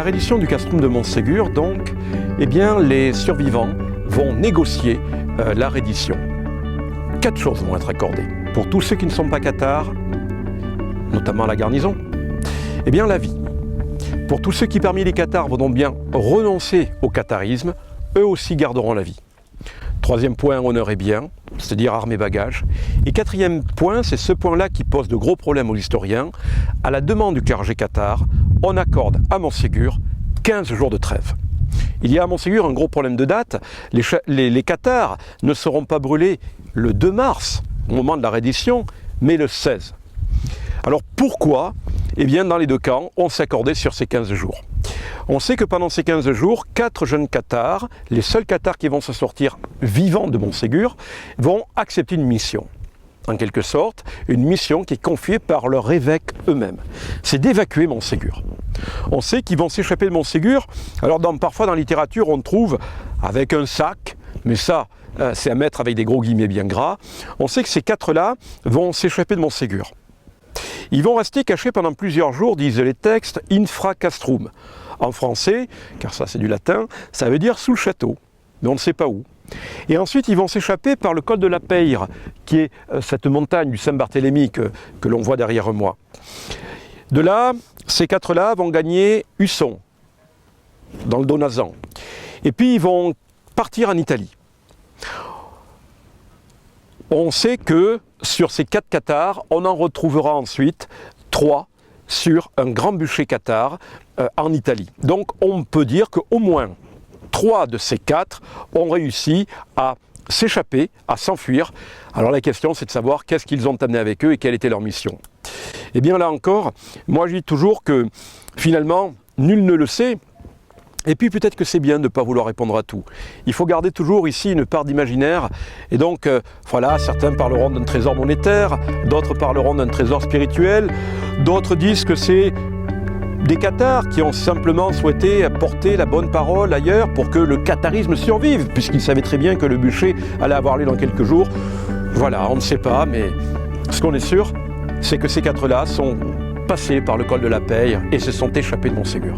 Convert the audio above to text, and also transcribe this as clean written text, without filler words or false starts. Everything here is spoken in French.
reddition du castrum de Montségur, donc, eh bien, les survivants vont négocier la reddition. 4 choses vont être accordées. Pour tous ceux qui ne sont pas cathares, notamment la garnison, eh bien, la vie. Pour tous ceux qui, parmi les cathares, vont donc bien renoncer au catharisme, eux aussi garderont la vie. 3e point, honneur et biens, c'est-à-dire armes et bagages. Et 4e point, c'est ce point-là qui pose de gros problèmes aux historiens. À la demande du clergé cathare, on accorde à Montségur 15 jours de trêve. Il y a à Montségur un gros problème de date. Les cathares ne seront pas brûlés le 2 mars, au moment de la reddition, mais le 16. Alors pourquoi ? Eh bien, dans les deux camps, on s'accordait sur ces 15 jours. On sait que pendant ces 15 jours, 4 jeunes cathares, les seuls cathares qui vont se sortir vivants de Montségur, vont accepter une mission. En quelque sorte, une mission qui est confiée par leur évêque eux-mêmes. C'est d'évacuer Montségur. On sait qu'ils vont s'échapper de Montségur. Alors parfois dans la littérature, on trouve avec un sac, mais ça, c'est à mettre avec des gros guillemets bien gras. On sait que ces 4-là vont s'échapper de Montségur. Ils vont rester cachés pendant plusieurs jours, disent les textes, infra castrum. En français, car ça c'est du latin, ça veut dire sous le château, mais on ne sait pas où. Et ensuite, ils vont s'échapper par le col de la Peyre, qui est cette montagne du Saint-Barthélemy que l'on voit derrière moi. De là, ces 4-là vont gagner Husson, dans le Donazan. Et puis, ils vont partir en Italie. On sait que sur ces 4 cathares, on en retrouvera ensuite 3 sur un grand bûcher cathare en Italie. Donc on peut dire qu'au moins 3 de ces 4 ont réussi à s'échapper, à s'enfuir. Alors la question c'est de savoir qu'est-ce qu'ils ont amené avec eux et quelle était leur mission. Et bien là encore, moi je dis toujours que finalement, nul ne le sait. Et puis peut-être que c'est bien de ne pas vouloir répondre à tout. Il faut garder toujours ici une part d'imaginaire. Et donc, voilà, certains parleront d'un trésor monétaire, d'autres parleront d'un trésor spirituel, d'autres disent que c'est des cathares qui ont simplement souhaité porter la bonne parole ailleurs pour que le catharisme survive, puisqu'ils savaient très bien que le bûcher allait avoir lieu dans quelques jours. Voilà, on ne sait pas, mais ce qu'on est sûr, c'est que ces 4-là sont passés par le col de la Peyre et se sont échappés de Montségur.